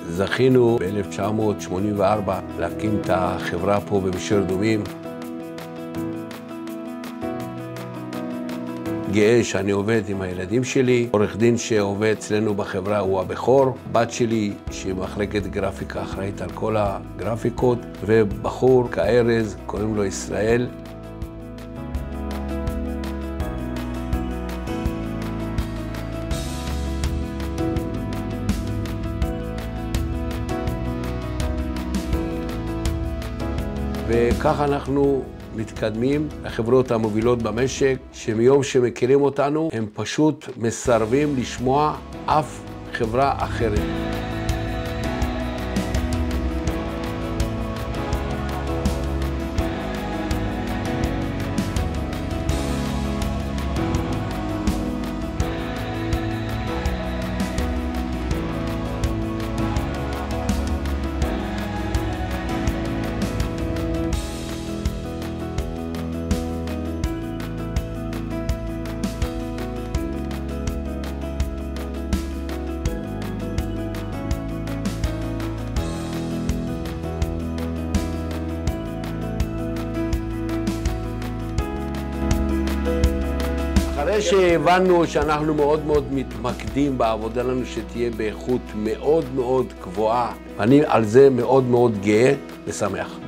זכינו ב-1984 להקים את החברה פה במשיר אדומים. גאה שאני עובד עם הילדים שלי. עורך דין שעובד אצלנו בחברה הוא הבכור. בת שלי שהיא מחלקת גרפיקה אחראית על כל הגרפיקות, ובחור כארז, קוראים לו ישראל. וככה אנחנו מתקדמים. החברות המובילות במשק, שמיום שמכירים אותנו, הם פשוט מסרבים לשמוע אף חברה אחרת. אחרי שהבנו שאנחנו מאוד מתמקדים בעבודה לנו שתהיה באיכות מאוד גבוהה, אני על זה מאוד גאה ושמח.